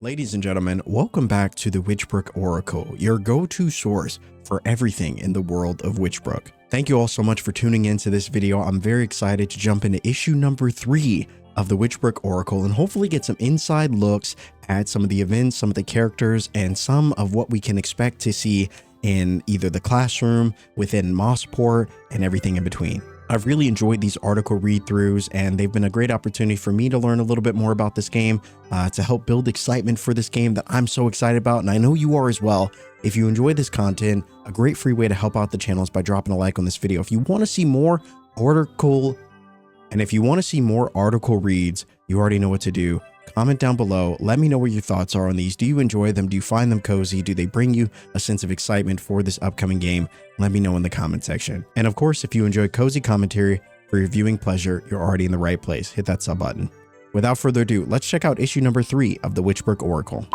Ladies and gentlemen, welcome back to the Witchbrook Oracle, your go-to source for everything in the world of Witchbrook. Thank you all so much for tuning into this video. I'm very excited to jump into issue number 3 of the Witchbrook Oracle and hopefully get some inside looks at some of the events, some of the characters, and some of what we can expect to see in either the classroom, within Mossport, and everything in between. I've really enjoyed these article read-throughs, and they've been a great opportunity for me to learn a little bit more about this game, to help build excitement for this game that I'm so excited about, and I know you are as well. If you enjoy this content, a great free way to help out the channel is by dropping a like on this video. If you want to see more article reads, you already know what to do. Comment down below. Let me know what your thoughts are on these. Do you enjoy them? Do you find them cozy? Do they bring you a sense of excitement for this upcoming game? Let me know in the comment section. And of course, if you enjoy cozy commentary for your viewing pleasure, you're already in the right place. Hit that sub button. Without further ado, let's check out issue number 3 of the Witchbrook Oracle.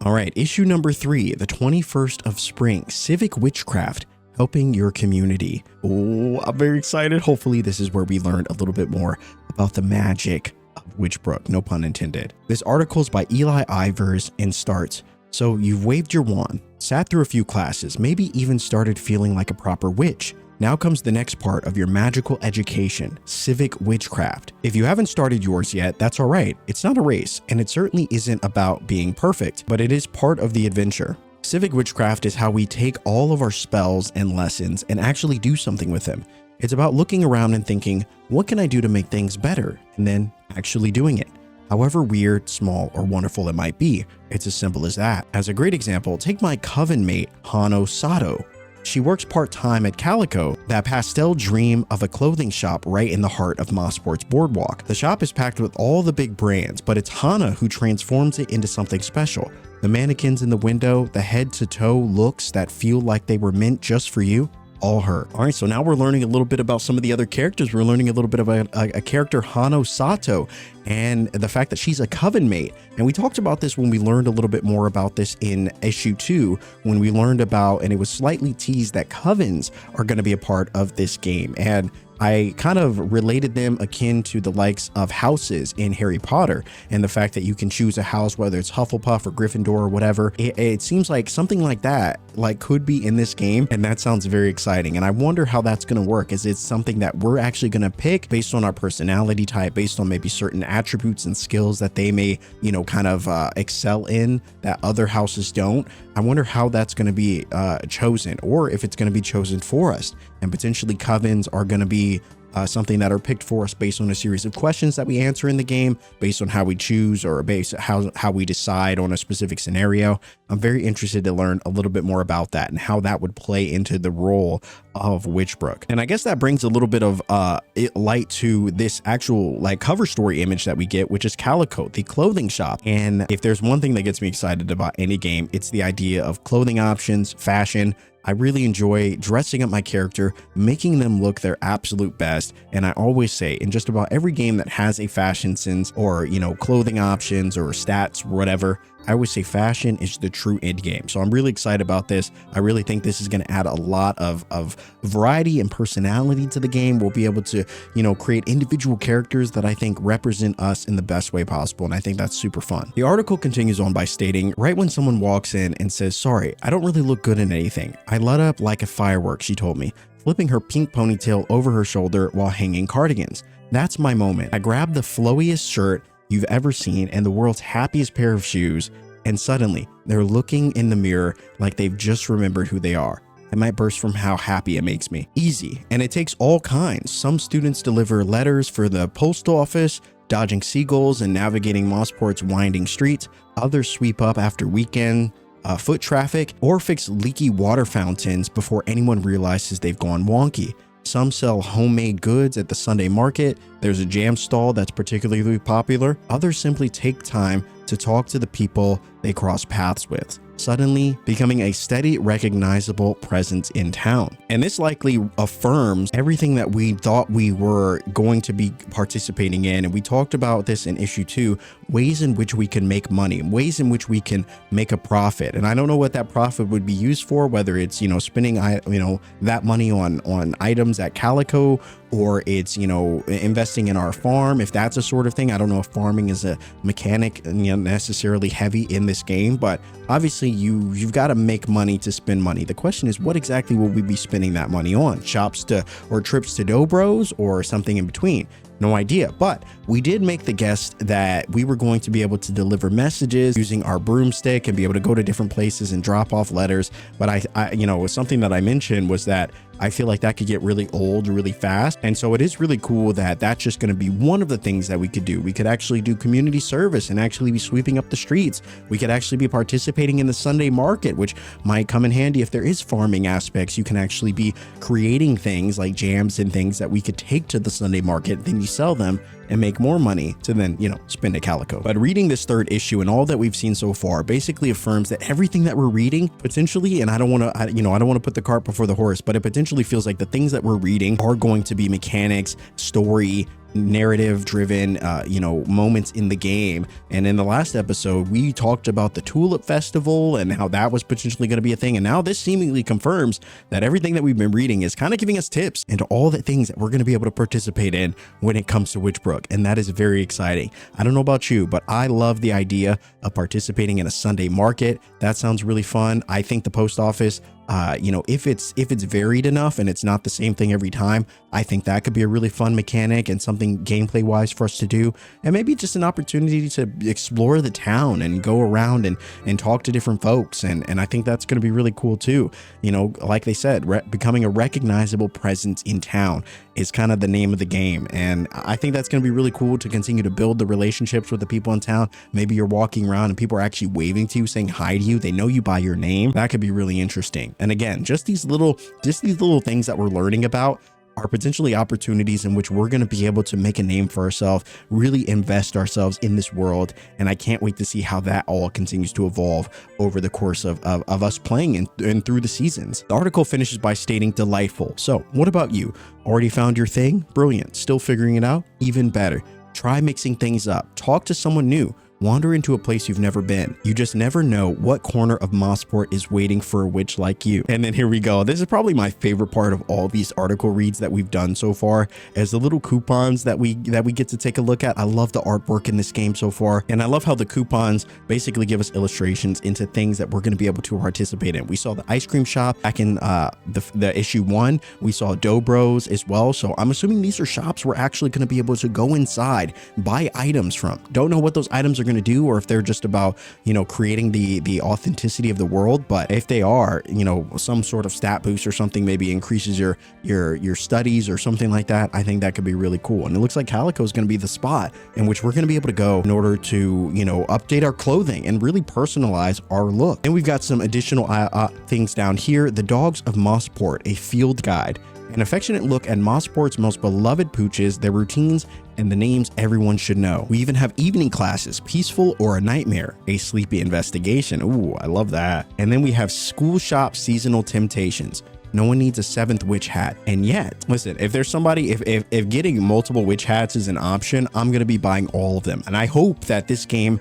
All right, issue number 3, the 21st of spring, civic witchcraft, helping your community. Oh, I'm very excited. Hopefully this is where we learned a little bit more about the magic of Witchbrook, no pun intended. This article is by Eli Ivers and starts, so you've waved your wand, sat through a few classes, maybe even started feeling like a proper witch. Now comes the next part of your magical education, civic witchcraft. If you haven't started yours yet, that's all right. It's not a race, and it certainly isn't about being perfect, but it is part of the adventure. Civic witchcraft is how we take all of our spells and lessons and actually do something with them. It's about looking around and thinking, what can I do to make things better? And then actually doing it. However weird, small, or wonderful it might be, it's as simple as that. As a great example, take my coven mate, Hano Sato. She works part-time at Calico, that pastel dream of a clothing shop right in the heart of Mossport's boardwalk. The shop is packed with all the big brands, but it's Hana who transforms it into something special. The mannequins in the window, the head-to-toe looks that feel like they were meant just for you, all her. All right, so now we're learning a little bit about some of the other characters. We're learning a little bit about a character, Hano Sato, and the fact that she's a coven mate. And we talked about this when we learned a little bit more about this in issue 2, when we learned about, and it was slightly teased that covens are going to be a part of this game. And I kind of related them akin to the likes of houses in Harry Potter, and the fact that you can choose a house, whether it's Hufflepuff or Gryffindor or whatever. It seems like something like that could be in this game, and that sounds very exciting. And I wonder how that's going to work. Is it something that we're actually going to pick based on our personality type, based on maybe certain attributes and skills that they may, kind of excel in that other houses don't? I wonder how that's going to be chosen, or if it's going to be chosen for us, and potentially covens are going to be something that are picked for us based on a series of questions that we answer in the game, based on how we choose, or based how we decide on a specific scenario. I'm very interested to learn a little bit more about that and how that would play into the role of Witchbrook. And I guess that brings a little bit of light to this actual cover story image that we get, which is Calico, the clothing shop. And if there's one thing that gets me excited about any game, it's the idea of clothing options, fashion. I really enjoy dressing up my character, making them look their absolute best. And I always say, in just about every game that has a fashion sense, or clothing options or stats, whatever, I always say fashion is the true end game. So I'm really excited about this. I really think this is going to add a lot of variety and personality to the game. We'll be able to, create individual characters that I think represent us in the best way possible. And I think that's super fun. The article continues on by stating, right when someone walks in and says, sorry, I don't really look good in anything. I light up like a firework, she told me, flipping her pink ponytail over her shoulder while hanging cardigans. That's my moment. I grabbed the flowiest shirt you've ever seen and the world's happiest pair of shoes, and suddenly they're looking in the mirror like they've just remembered who they are. I might burst from how happy it makes me. Easy, and it takes all kinds. Some students deliver letters for the postal office, dodging seagulls and navigating Mossport's winding streets. Others sweep up after weekend foot traffic, or fix leaky water fountains before anyone realizes they've gone wonky. Some sell homemade goods at the Sunday market. There's a jam stall that's particularly popular. Others simply take time to talk to the people they cross paths with, suddenly becoming a steady, recognizable presence in town. And this likely affirms everything that we thought we were going to be participating in. And we talked about this in issue 2, ways in which we can make money, ways in which we can make a profit. And I don't know what that profit would be used for, whether it's, spending, that money on items at Calico, or it's, you know, investing in our farm, if that's a sort of thing. I don't know if farming is a mechanic, you know, necessarily heavy in this game, but obviously you've got to make money to spend money. The question is, what exactly will we be spending that money on? Shops to, or trips to Dobros, or something in between? No idea. But we did make the guess that we were going to be able to deliver messages using our broomstick and be able to go to different places and drop off letters. But I you know, something that I mentioned was that I feel like that could get really old really fast. And so it is really cool that that's just going to be one of the things that we could do. We could actually do community service and actually be sweeping up the streets. We could actually be participating in the Sunday market, which might come in handy if there is farming aspects. You can actually be creating things like jams and things that we could take to the Sunday market, then you sell them and make more money to then, you know, spend a calico. But reading this third issue and all that we've seen so far basically affirms that everything that we're reading potentially, and I don't want to, you know, I don't want to put the cart before the horse, but it potentially feels like the things that we're reading are going to be mechanics, story, narrative driven, you know, moments in the game. And in the last episode, we talked about the Tulip Festival and how that was potentially going to be a thing. And now this seemingly confirms that everything that we've been reading is kind of giving us tips into all the things that we're going to be able to participate in when it comes to Witchbrook. And that is very exciting. I don't know about you, but I love the idea of participating in a Sunday market. That sounds really fun. I think the post office, you know, if it's varied enough and it's not the same thing every time, I think that could be a really fun mechanic and something gameplay wise for us to do. And maybe just an opportunity to explore the town and go around and talk to different folks. And I think that's going to be really cool too. You know, like they said, becoming a recognizable presence in town is kind of the name of the game. And I think that's going to be really cool to continue to build the relationships with the people in town. Maybe you're walking around and people are actually waving to you, saying hi to you. They know you by your name. That could be really interesting. And again, just these little things that we're learning about are potentially opportunities in which we're going to be able to make a name for ourselves, really invest ourselves in this world. And I can't wait to see how that all continues to evolve over the course of us playing and through the seasons. The article finishes by stating delightful. So what about you? Already found your thing? Brilliant. Still figuring it out? Even better. Try mixing things up. Talk to someone new. Wander into a place you've never been. You just never know what corner of Mossport is waiting for a witch like you. And then here we go. This is probably my favorite part of all these article reads that we've done so far, as the little coupons that we get to take a look at. I love the artwork in this game so far, and I love how the coupons basically give us illustrations into things that we're going to be able to participate in. We saw the ice cream shop back in the issue 1. We saw Dobros as well. So I'm assuming these are shops we're actually going to be able to go inside, buy items from. Don't know what those items are going to do, or if they're just about, you know, creating the authenticity of the world. But if they are, you know, some sort of stat boost or something, maybe increases your studies or something like that, I think that could be really cool. And it looks like Calico is going to be the spot in which we're going to be able to go in order to, you know, update our clothing and really personalize our look. And we've got some additional things down here. The Dogs of Mossport, a field guide. An affectionate look at Mossport's most beloved pooches, their routines, and the names everyone should know. We even have evening classes, peaceful or a nightmare, a sleepy investigation. Ooh, I love that. And then we have school shop seasonal temptations. No one needs a 7th witch hat. And yet, listen, if there's somebody, if getting multiple witch hats is an option, I'm going to be buying all of them. And I hope that this game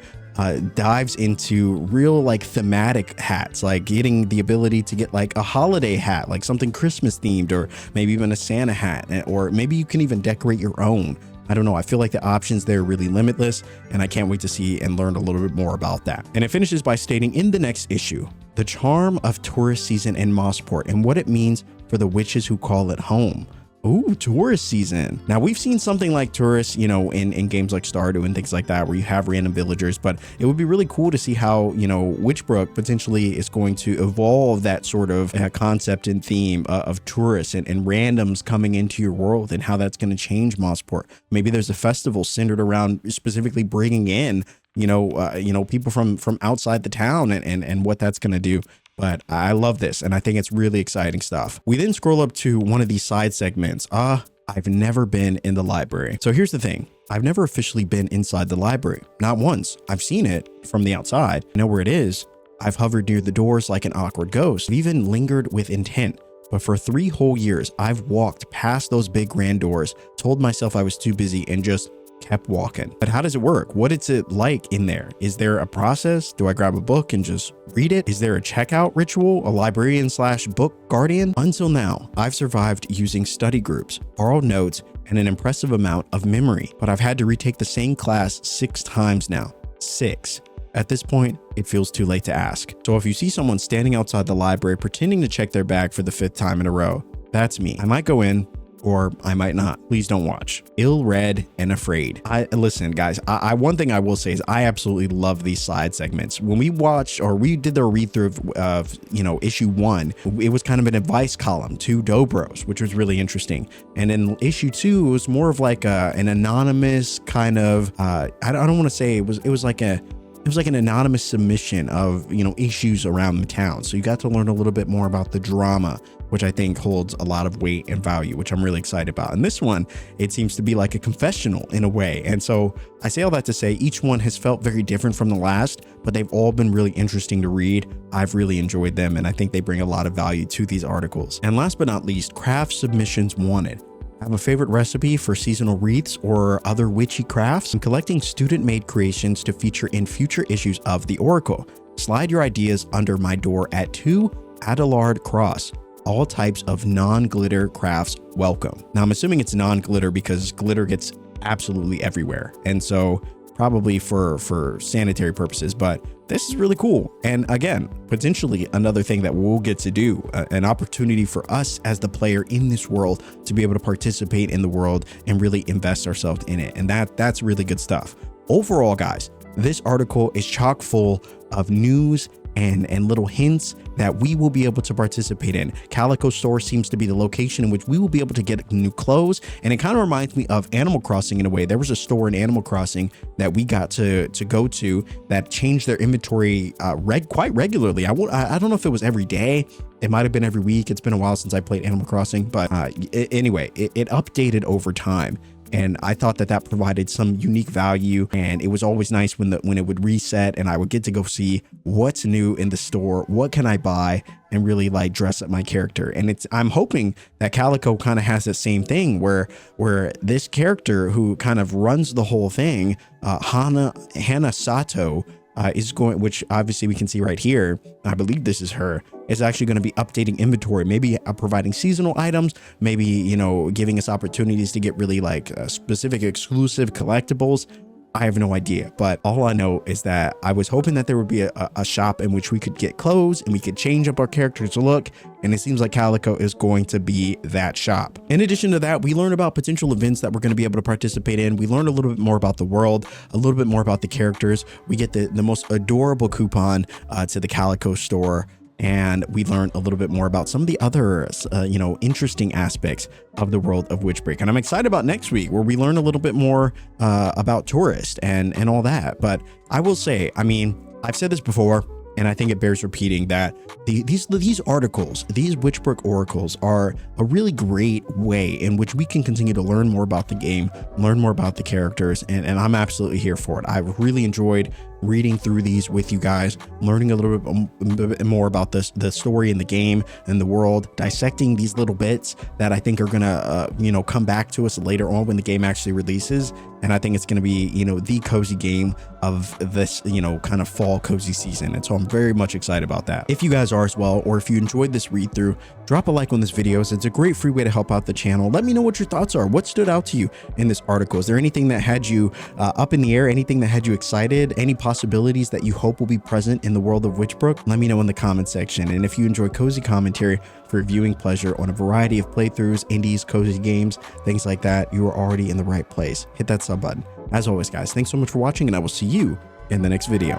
dives into real like thematic hats, like getting the ability to get like a holiday hat, like something Christmas themed, or maybe even a Santa hat, or maybe you can even decorate your own. I don't know. I feel like the options there are really limitless, and I can't wait to see and learn a little bit more about that. And it finishes by stating in the next issue, the charm of tourist season in Mossport and what it means for the witches who call it home. Ooh, tourist season. Now we've seen something like tourists, you know, in games like Stardew and things like that, where you have random villagers, but it would be really cool to see how, you know, Witchbrook potentially is going to evolve that sort of concept and theme of tourists and randoms coming into your world, and how that's going to change Mossport. Maybe there's a festival centered around specifically bringing in, you know, people from outside the town, and what that's going to do. But I love this, and I think it's really exciting stuff. We then scroll up to one of these side segments. I've never been in the library. So here's the thing. I've never officially been inside the library. Not once. I've seen it from the outside. I know where it is. I've hovered near the doors like an awkward ghost. I've even lingered with intent. But for 3 whole years, I've walked past those big grand doors, told myself I was too busy, and just kept walking. But how does it work? What is it like in there? Is there a process? Do I grab a book and just read it? Is there a checkout ritual, a librarian / book guardian? Until now, I've survived using study groups, borrowed notes, and an impressive amount of memory, but I've had to retake the same class 6 times now. 6. At this point, it feels too late to ask. So if you see someone standing outside the library pretending to check their bag for the 5th time in a row, that's me. I might go in, or I might not. Please don't watch. Ill-read and afraid. Listen, guys, one thing I will say is I absolutely love these side segments. When we watched, or we did the read through of issue 1, it was kind of an advice column to Dobros, which was really interesting. And in issue 2, it was more of like an anonymous kind of, I don't want to say it was like an anonymous submission of, issues around the town. So you got to learn a little bit more about the drama, which I think holds a lot of weight and value, which I'm really excited about. And this one, it seems to be like a confessional in a way. And so I say all that to say each one has felt very different from the last, but they've all been really interesting to read. I've really enjoyed them, and I think they bring a lot of value to these articles. And last but not least, craft submissions wanted. Have a favorite recipe for seasonal wreaths or other witchy crafts? I'm collecting student-made creations to feature in future issues of the Oracle. Slide your ideas under my door at 2 Adelard Cross. All types of non-glitter crafts welcome. Now I'm assuming it's non-glitter because glitter gets absolutely everywhere. And so probably for sanitary purposes, but this is really cool. And again, potentially another thing that we'll get to do, an opportunity for us as the player in this world to be able to participate in the world and really invest ourselves in it. And that's really good stuff. Overall, guys, this article is chock full of news and little hints that we will be able to participate in. Calico Store seems to be the location in which we will be able to get new clothes, and it kind of reminds me of Animal Crossing in a way. There was a store in Animal Crossing that we got to go to that changed their inventory quite regularly. I don't know if it was every day. It might have been every week. It's been a while since I played Animal Crossing, but anyway, it updated over time. And I thought that provided some unique value, and it was always nice when it would reset and I would get to go see what's new in the store, what can I buy, and really like dress up my character. And I'm hoping that Calico kind of has the same thing where this character who kind of runs the whole thing, Hana Sato, is going, which obviously we can see right here, I believe this is her, is actually going to be updating inventory, maybe providing seasonal items, maybe, giving us opportunities to get really like specific exclusive collectibles. I have no idea, but all I know is that I was hoping that there would be a shop in which we could get clothes and we could change up our character's look, and it seems like Calico is going to be that shop. In addition to that, we learn about potential events that we're going to be able to participate in. We learn a little bit more about the world, a little bit more about the characters. We get the most adorable coupon to the Calico Store, and we learn a little bit more about some of the other, interesting aspects of the world of Witchbrook. And I'm excited about next week, where we learn a little bit more about tourist and all that. But I will say, I've said this before, and I think it bears repeating, that these articles, these Witchbrook Oracles, are a really great way in which we can continue to learn more about the game, learn more about the characters, and I'm absolutely here for it. I've really enjoyed reading through these with you guys, learning a little bit more about the story in the game and the world, dissecting these little bits that I think are gonna come back to us later on when the game actually releases. And I think it's gonna be the cozy game of this kind of fall cozy season. And so I'm very much excited about that. If you guys are as well, or if you enjoyed this read through, drop a like on this video. It's a great free way to help out the channel. Let me know what your thoughts are. What stood out to you in this article? Is there anything that had you up in the air? Anything that had you excited? Any possibilities that you hope will be present in the world of Witchbrook? Let me know in the comment section. And if you enjoy cozy commentary for viewing pleasure on a variety of playthroughs, indies, cozy games, things like that, you are already in the right place. Hit that sub button. As always, guys, thanks so much for watching, and I will see you in the next video.